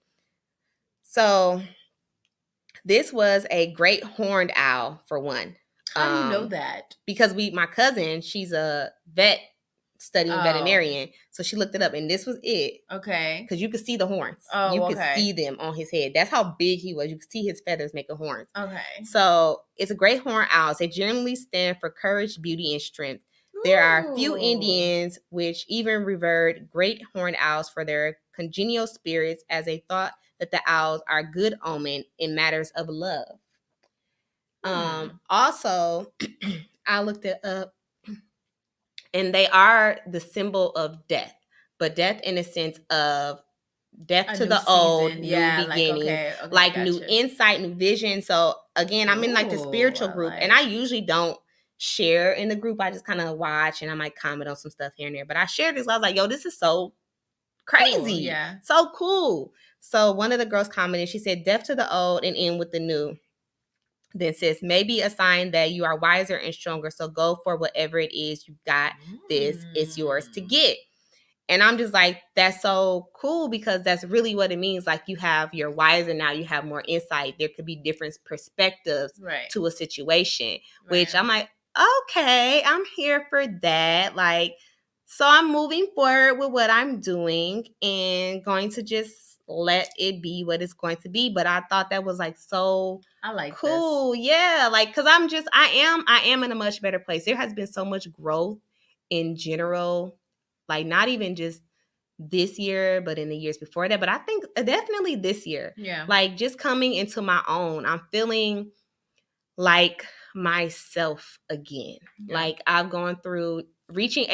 So this was a great horned owl for one. How do you know that? Because my cousin, she's a vet studying veterinarian, so she looked it up and this was it. Okay. Because you could see the horns. Oh, you could see them on his head. That's how big he was. You could see his feathers making horns. Okay. So it's a great horned owl. They generally stand for courage, beauty, and strength. Ooh. There are few Indians which even revered great horned owls for their congenial spirits, as they thought that the owls are good omen in matters of love. Also, I looked it up, and they are the symbol of death, but death in the sense of death to the old, new beginnings, like new insight, new vision. So again, I'm in like the spiritual group, and I usually don't share in the group. I just kind of watch, and I might comment on some stuff here and there. But I shared this. I was like, yo, this is so crazy. Cool, so cool. So one of the girls commented, she said, death to the old and in with the new. Then says, maybe a sign that you are wiser and stronger. So go for whatever it is you got. This is yours to get. And I'm just like, that's so cool, because that's really what it means. Like, you have, you're wiser now, you have more insight. There could be different perspectives to a situation, which I'm like, okay, I'm here for that. Like, so I'm moving forward with what I'm doing and going to just let it be what it's going to be. But I thought that was like so cool. This. Yeah. Like, cause I am in a much better place. There has been so much growth in general, like not even just this year, but in the years before that. But I think definitely this year. Yeah. Like, just coming into my own, I'm feeling like myself again. Yeah. Like, I've gone through reaching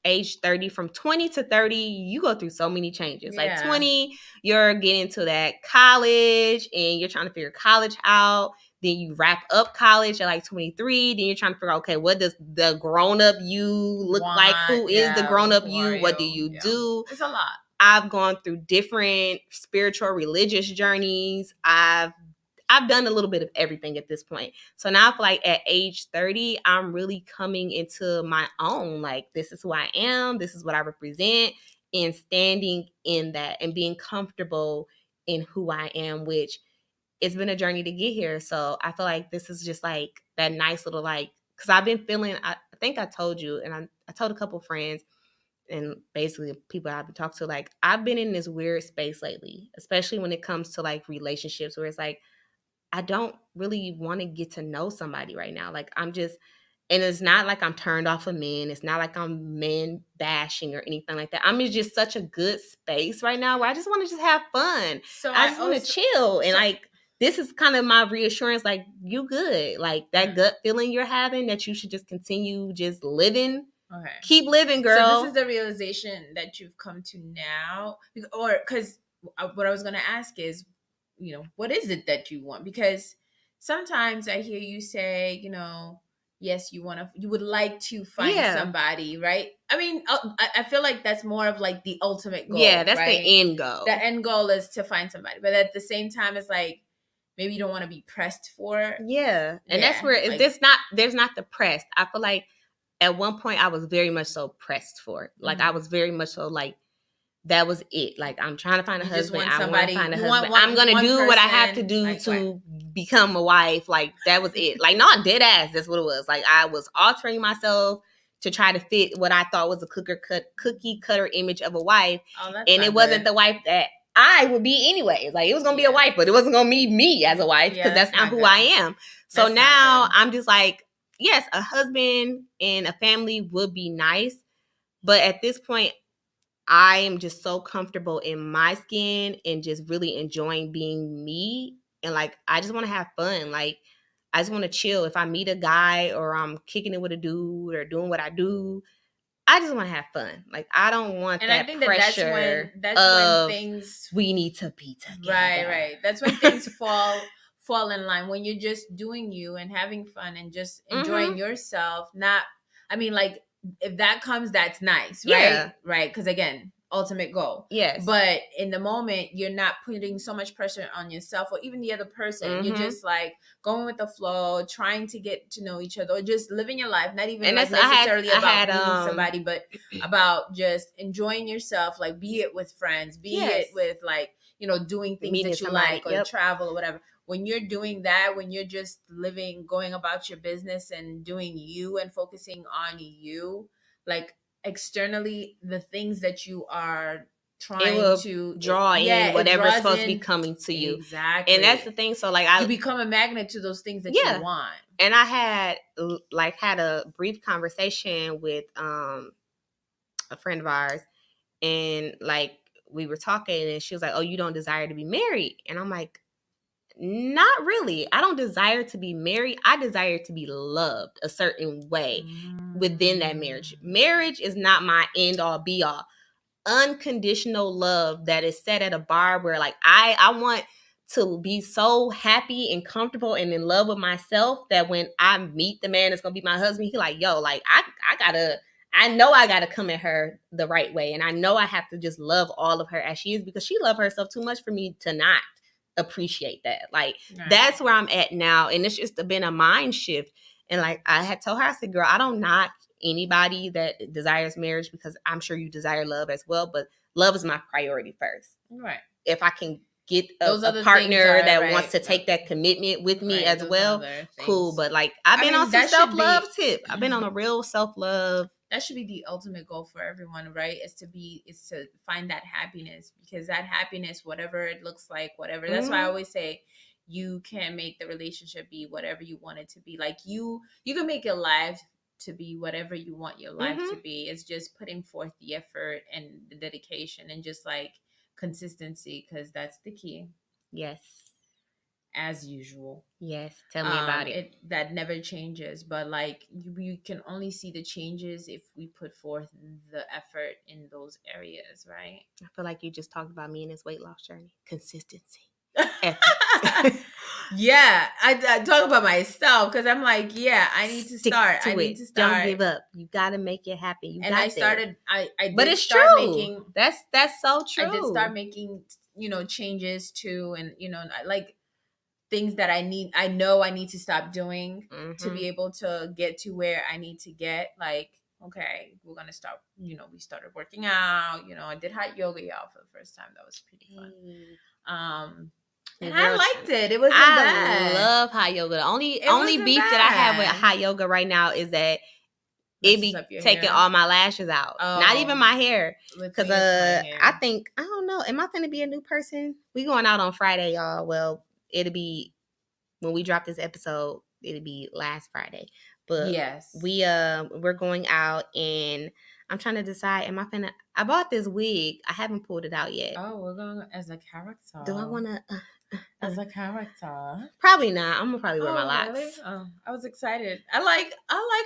age 30, from 20 to 30, you go through so many changes. Yeah. Like 20, you're getting to that college and you're trying to figure college out. Then you wrap up college at like 23. Then you're trying to figure out, okay, what does the grown-up you look like? Who is the grown-up you? What do you do? It's a lot. I've gone through different spiritual, religious journeys. I've done a little bit of everything at this point. So now I feel like at age 30, I'm really coming into my own. Like, this is who I am. This is what I represent. And standing in that and being comfortable in who I am, which it's been a journey to get here. So I feel like this is just like that nice little, like, because I've been feeling, I think I told you, and I told a couple friends, and basically people I've been talking to, like, I've been in this weird space lately, especially when it comes to like relationships, where it's like, I don't really want to get to know somebody right now. Like, I'm just, and it's not like I'm turned off of men. It's not like I'm men bashing or anything like that. I'm in just such a good space right now where I just want to just have fun. So I just want to chill. And like, this is kind of my reassurance, like, you good. Like, that gut feeling you're having, that you should just continue just living. Okay. Keep living, girl. So this is the realization that you've come to now? Or, because what I was going to ask is, you know, what is it that you want? Because sometimes I hear you say, you know, yes, you would like to find somebody, right? I mean, I feel like that's more of like the ultimate goal. Yeah, that's right? The end goal. The end goal is to find somebody. But at the same time, it's like, maybe you don't want to be pressed for it. Yeah. And that's where it's like, there's not the pressed. I feel like at one point I was very much so pressed for it. Like, I was very much so like, that was it. Like, I'm trying to find a husband. I want to find a husband. I'm going to do what I have to do to become a wife. Like, that was it. Like, not dead ass. That's what it was. Like, I was altering myself to try to fit what I thought was a cookie cutter image of a wife. And it wasn't the wife that I would be anyways. Like, it was going to be a wife, but it wasn't going to be me as a wife, because that's not who I am. So now I'm just like, yes, a husband and a family would be nice. But at this point, I am just so comfortable in my skin and just really enjoying being me. And like, I just want to have fun. Like, I just want to chill. If I meet a guy or I'm kicking it with a dude or doing what I do, I just want to have fun. Like, I don't want that pressure. That's when things, we need to be together. Right. That's when things fall fall in line, when you're just doing you and having fun and just enjoying yourself. Not, I mean, like, if that comes, that's nice, right? Yeah. Right? Because again, ultimate goal. Yes. But in the moment, you're not putting so much pressure on yourself or even the other person. You're just like going with the flow, trying to get to know each other, or just living your life. Not even like necessarily about meeting somebody, but about just enjoying yourself. Like, be it with friends, be it with like, you know, doing things meeting that you somebody, like, or travel or whatever. When you're doing that, when you're just living, going about your business and doing you and focusing on you, like, externally, the things that you are trying to draw in whatever's supposed to be coming to you. Exactly. And that's the thing. So like, you become a magnet to those things that you want. And I had a brief conversation with a friend of ours, and like, we were talking, and she was like, "Oh, you don't desire to be married?" And I'm like, not really. I don't desire to be married. I desire to be loved a certain way within that marriage. Marriage is not my end all be all. Unconditional love that is set at a bar where like I want to be so happy and comfortable and in love with myself that when I meet the man that's gonna be my husband, he like, yo, like I know I gotta come at her the right way, and I know I have to just love all of her as she is, because she loves herself too much for me to not appreciate that. Like, that's where I'm at now, and it's just been a mind shift. And like, I had told her, I said, girl, I don't knock anybody that desires marriage, because I'm sure you desire love as well, but love is my priority first. Right. If I can get a partner that wants to take that commitment with me as well, cool. But like, I've been on some self-love tip. I've been on a real self-love. That should be the ultimate goal for everyone, right? Is to find that happiness, because that happiness, whatever it looks like, whatever. That's why I always say, you can make the relationship be whatever you want it to be. Like, you can make your life to be whatever you want your life to be. It's just putting forth the effort and the dedication and just like consistency, because that's the key. Yes. As usual. Yes. Tell me about it. That never changes. But like, you can only see the changes if we put forth the effort in those areas, right? I feel like you just talked about me in this weight loss journey. Consistency. Yeah, I talk about myself, because I'm like, yeah, I need to start. I need to start. Don't give up. You got to make it happen. I started. I but it's true. That's so true. I did start making, changes too, and like things that I know I need to stop doing to be able to get to where I need to get. Like, okay, we're gonna start. We started working out. I did hot yoga, y'all, for the first time. That was pretty fun. And I liked it. It wasn't bad. I love hot yoga. The only beef that I have with hot yoga right now is that it be taking all my lashes out. Not even my hair. Because I think, I don't know, am I going to be a new person? We going out on Friday, y'all. Well, it'll be, when we drop this episode, it'll be last Friday. But yes, we're going out, and I'm trying to decide, I bought this wig. I haven't pulled it out yet. Oh, we're going as a character. Do I want to... as a character? Probably not. I'm gonna probably wear my locks. Really? Oh, I was excited. I like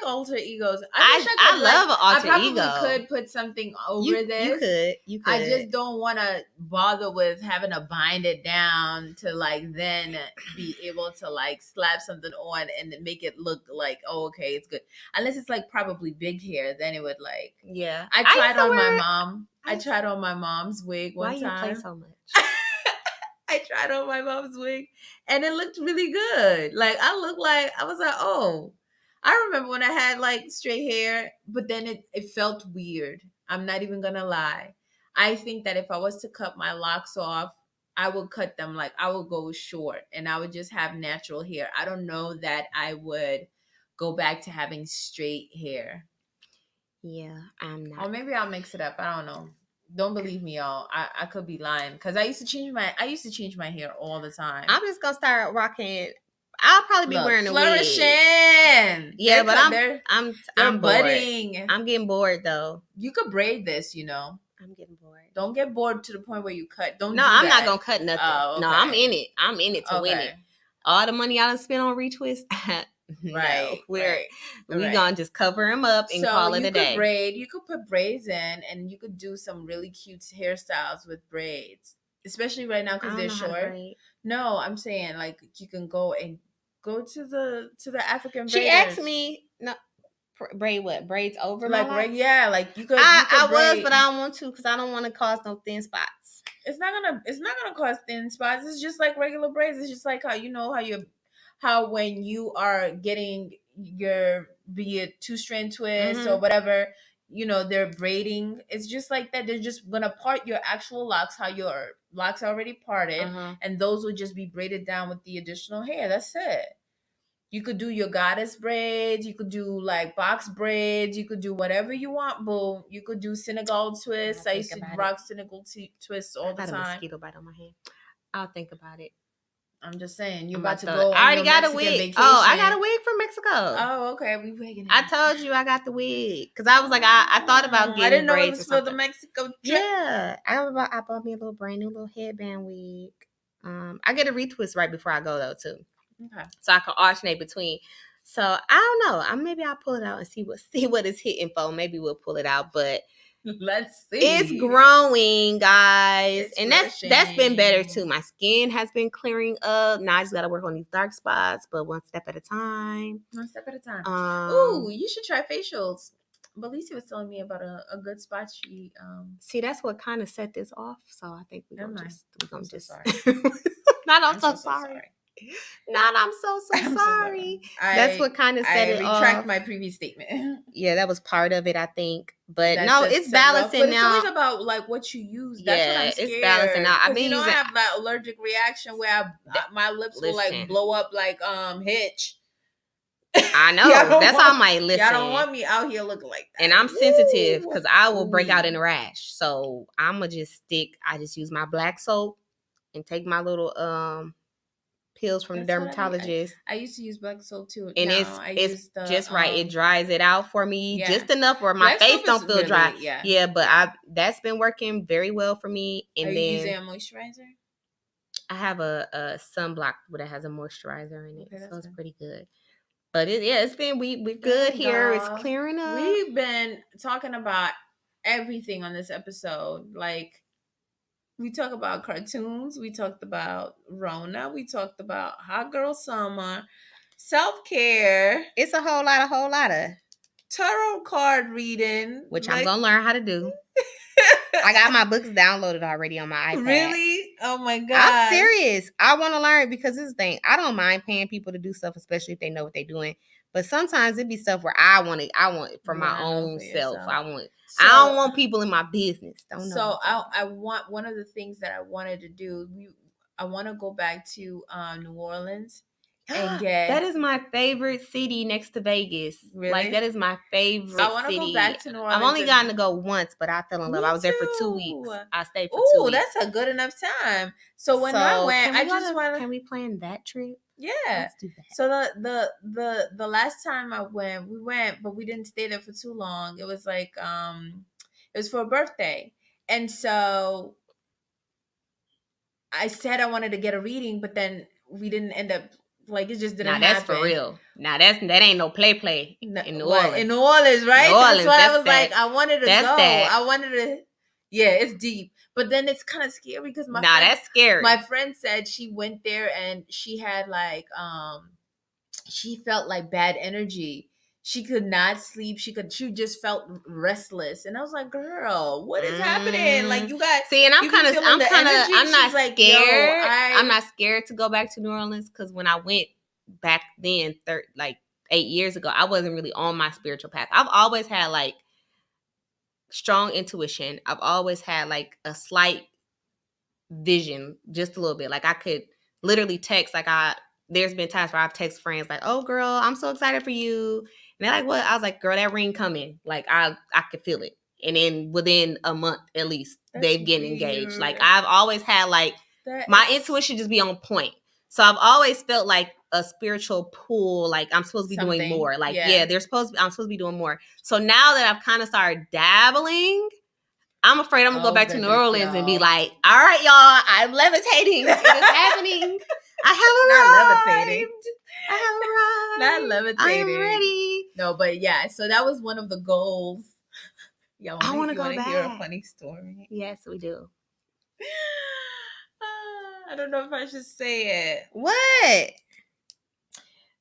alter egos. I love an alter ego. I probably could put something over this. You could. I just don't want to bother with having to bind it down to like then be able to like slap something on and make it look like, oh, okay, it's good. Unless it's like probably big hair, then it would like. Yeah. I tried on my mom. I tried on my mom's wig one time. Why you play so much? I tried on my mom's wig and it looked really good. Like, I was like, oh, I remember when I had like straight hair, but then it felt weird. I'm not even gonna lie. I think that if I was to cut my locks off, I would cut them, like I would go short and I would just have natural hair. I don't know that I would go back to having straight hair. Yeah, I'm not. Or maybe I'll mix it up. I don't know. Don't believe me, y'all. I could be lying, because I used to change my hair all the time. I'm just gonna start rocking. I'll probably be wearing a flourishing. Wig. Yeah, but I'm budding. Bored. I'm getting bored though. You could braid this, I'm getting bored. Don't get bored to the point where you cut. I'm not gonna cut nothing. Oh, okay. No, I'm in it. I'm in it to win it. All the money I done spent on retwist. Right. We're gonna just cover them up and call it a day. You could put braids in, and you could do some really cute hairstyles with braids. especially right now because they're short. No, I'm saying like you can go to the African braiders. She asked me, no, braid what? Braids over like my locks? Yeah, like you could. I was, but I don't want to because I don't want to cause no thin spots. It's not gonna cause thin spots. It's just like regular braids. It's just like how when you are getting your, be it 2-strand twist or whatever, they're braiding. It's just like that. They're just gonna part your actual locks, how your locks are already parted, and those will just be braided down with the additional hair. That's it. You could do your goddess braids. You could do like box braids. You could do whatever you want, boo. You could do Senegal twists. I used to rock Senegal twists all the time. I had a mosquito bite on my hand. I'll think about it. I'm just saying, you're about to go. I already got a wig. Vacation. Oh, I got a wig from Mexico. Oh, okay. We wigging. I told you I got the wig because I was like, I thought about getting. I didn't know it was for the Mexico trip. Yeah, I bought me a little brand new little headband wig. I get a retwist right before I go though too. Okay. So I can alternate between. So I don't know. Maybe I'll pull it out and see what it's hitting for. Maybe we'll pull it out, but let's see. It's growing, guys, and that's been better too. My skin has been clearing up. Now I just got to work on these dark spots, but one step at a time. One step at a time. Ooh, you should try facials. But Lisa was telling me about a good spot she. See, that's what kind of set this off. So I think we're gonna just. Sorry. I'm so sorry. I'm so sorry. That's what kind of set it off. I retract my previous statement. Yeah, that was part of it, I think. But no, it's balancing now. It's always about like what you use. That's what I'm scared. It's balancing out. I mean, I have that allergic reaction where my lips will like blow up like Hitch. I know. That's all my listen. Y'all don't want me out here looking like that. And I'm sensitive because I will break out in a rash. So I'ma just stick. I just use my black soap and take my little pills from the dermatologist. I used to use black soap too. And it's just right. It dries it out for me just enough where my face don't feel dry. Yeah, but that's been working very well for me. And Are you using a moisturizer? I have a sunblock that has a moisturizer in it, so it's pretty good. But it's been we're good here. It's clearing up. We've been talking about everything on this episode, like. We talked about cartoons. We talked about Rona. We talked about Hot Girl Summer, self-care. It's a whole lot of tarot card reading, which I'm gonna learn how to do. I got my books downloaded already on my iPad. Really? Oh my god! I'm serious. I want to learn because this is the thing. I don't mind paying people to do stuff, especially if they know what they're doing. But sometimes it be stuff where I want it for my own self. I don't want people in my business. I want one of the things that I wanted to do. I want to go back to New Orleans and get. That is my favorite city next to Vegas. Really? Like that is my favorite city. I want to go back to New Orleans. I've only gotten to go once, but I fell in love. I was there for 2 weeks. I stayed for 2 weeks. That's a good enough time. So when I went, I just want to. Can we plan that trip? Yeah. Let's do that. So the last time we went, but we didn't stay there for too long. It was like it was for a birthday. And so I said I wanted to get a reading, but then we didn't end up like it just didn't happen. That's for real. That ain't no play in New Orleans. In New Orleans, right? New Orleans, that's why I was like, I wanted to go. I wanted to it's deep. But then it's kind of scary because that's scary. My friend said she went there and she had like she felt like bad energy. She could not sleep. She just felt restless. And I was like, girl, what is happening? Like you got and I'm not scared. I'm not scared to go back to New Orleans because when I went back then, 8 years ago, I wasn't really on my spiritual path. I've always had like strong intuition. I've always had like a slight vision, just a little bit. Like I could literally text. There's been times where I've texted friends like, "Oh, girl, I'm so excited for you," and they're like, "What?" I was like, "Girl, that ring coming." Like I could feel it, and then within a month at least, they've getting engaged. Like I've always had like my intuition just be on point. So I've always felt like a spiritual pull, like I'm supposed to be doing more. Like, I'm supposed to be doing more. So now that I've kind of started dabbling, I'm afraid I'm going to go back to New Orleans and be like, all right, y'all, I'm levitating. It is happening. I have arrived. Not levitating. I am ready. No, but so that was one of the goals. I want to go back. Hear a funny story? Yes, we do. I don't know if I should say it. What?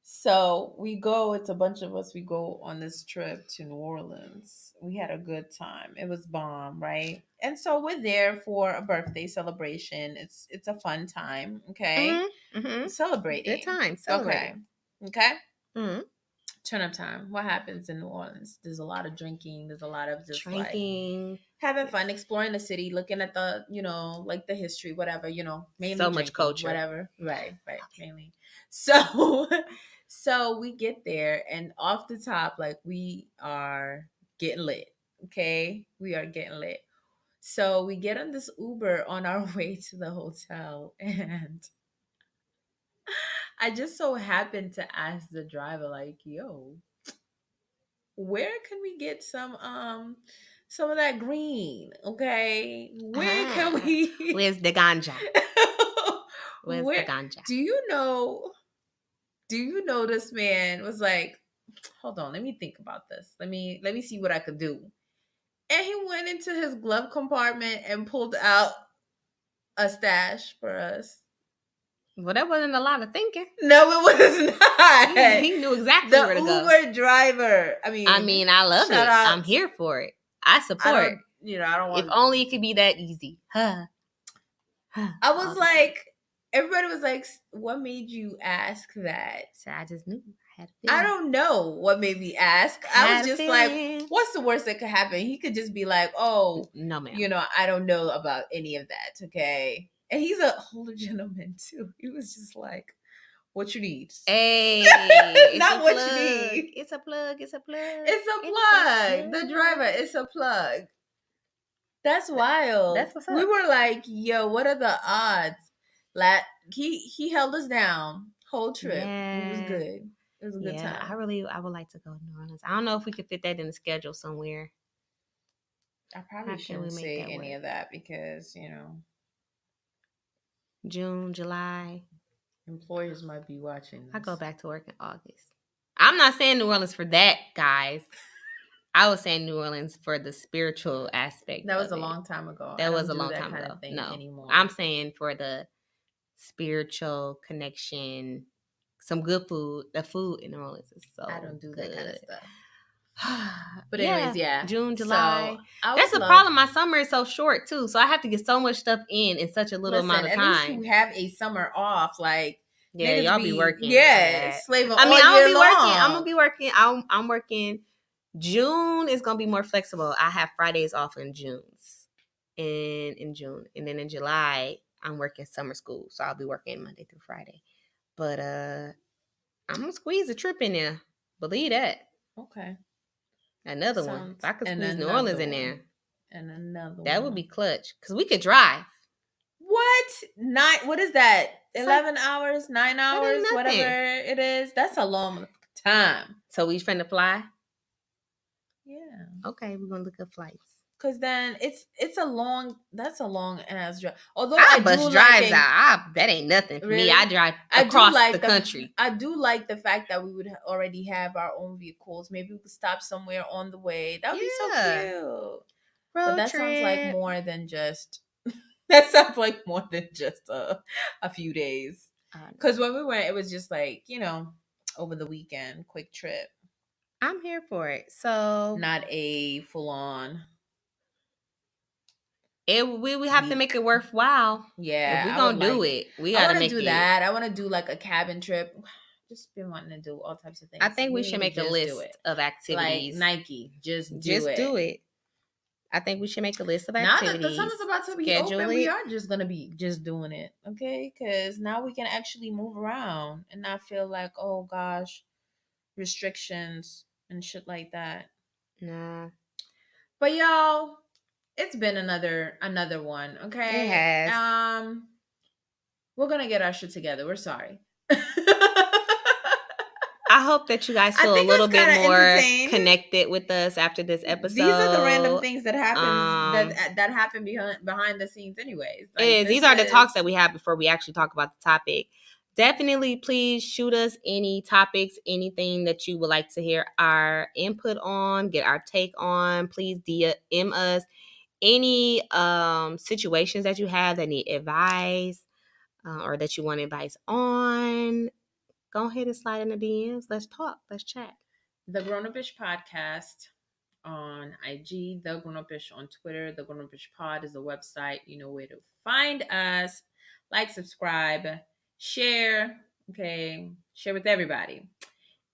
So it's a bunch of us, we go on this trip to New Orleans. We had a good time. It was bomb, right? And so we're there for a birthday celebration. It's a fun time, okay? Celebrating. Good time, celebrating. Okay. Turn up time. What happens in New Orleans? There's a lot of drinking. There's a lot of just drinking. Like having fun, exploring the city, looking at the, like the history, whatever, mainly so much drinking, culture. Whatever. Right, mainly. So we get there, and off the top, like, we are getting lit. Okay? We are getting lit. So we get on this Uber on our way to the hotel, and I just so happened to ask the driver, like, yo, where can we get some of that green? Okay. Where can we Where's the ganja? Where's the ganja? Do you know this man was like, hold on, let me think about this. Let me see what I could do. And he went into his glove compartment and pulled out a stash for us. Well, that wasn't a lot of thinking. No, it was not. He knew exactly where to go. The Uber driver. I mean, I love it. I'm here for it. I support. I don't want. If only it could be that easy. I was like, everybody was like, what made you ask that? So I just knew. I don't know what made me ask. I was just like, what's the worst that could happen? He could just be like, oh, no, ma'am. I don't know about any of that. Okay. And he's an older gentleman too. He was just like, what you need? Hey, not what you need. It's a plug. It's a plug. The driver, it's a plug. That's wild. That's what's up. We were like, yo, what are the odds? He held us down whole trip. Yes. It was good. It was a good time. I would like to go to New Orleans. I don't know if we could fit that in the schedule somewhere. I probably shouldn't say any of that because, June, July. Employers might be watching this. I go back to work in August. I'm not saying New Orleans for that, guys. I was saying New Orleans for the spiritual aspect. That was a long time ago. That was a long time ago. No, anymore. I'm saying for the spiritual connection, some good food. The food in New Orleans is so I don't do good. That kind of stuff. But anyways, June, July. So that's the problem. My summer is so short too, so I have to get so much stuff in such a little amount of time. At least you have a summer off, like y'all be working. Yeah, slaving. I'm gonna be working. I'm working. June is gonna be more flexible. I have Fridays off in June, and then in July I'm working summer school, so I'll be working Monday through Friday. But I'm gonna squeeze a trip in there. Believe that. Okay. Another one. If I could squeeze New Orleans in there. And another one. That would be clutch. Because we could drive. What? What is that? 11 hours? 9 hours? Whatever it is. That's a long time. So we finna fly? Yeah. Okay, we're going to look up flights. Because then that's a long ass drive. Although I bus drives out. That ain't nothing for me. I drive across the country. I do like the fact that we would already have our own vehicles. Maybe we could stop somewhere on the way. That would be so cute. But that sounds like more than just a few days. Because when we went, it was just like, over the weekend, quick trip. I'm here for it. So not a full on. We have to make it worthwhile. Yeah, if we're gonna do it, we gotta make it. I want to do that. I want to do like a cabin trip. Just been wanting to do all types of things. I think we should make a list of activities. Like Nike, just do it. I think we should make a list of activities. Now that the summer's about to be open, we are just gonna be just doing it, okay? Because now we can actually move around and not feel like, oh gosh, restrictions and shit like that. Nah. But y'all, it's been another one, okay? It has. We're gonna get our shit together. We're sorry. I hope that you guys feel a little bit more connected with us after this episode. These are the random things that happen that happen behind the scenes, anyways. Like, these are the talks that we have before we actually talk about the topic. Definitely, please shoot us any topics, anything that you would like to hear our input on, get our take on. Please DM us any situations that you have that need advice. or that you want advice on, go ahead and slide in the DMs. Let's talk. Let's chat. The GrownupIsh Podcast on IG, The GrownupIsh on Twitter. The GrownupIsh Pod is the website. You know where to find us. Like, subscribe, share. Okay, share with everybody,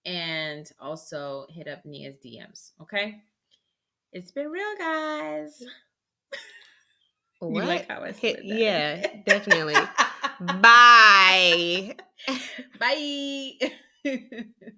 and also hit up Nia's DMs. Okay, it's been real, guys. What? You like how I said that? Yeah, definitely. Bye. Bye.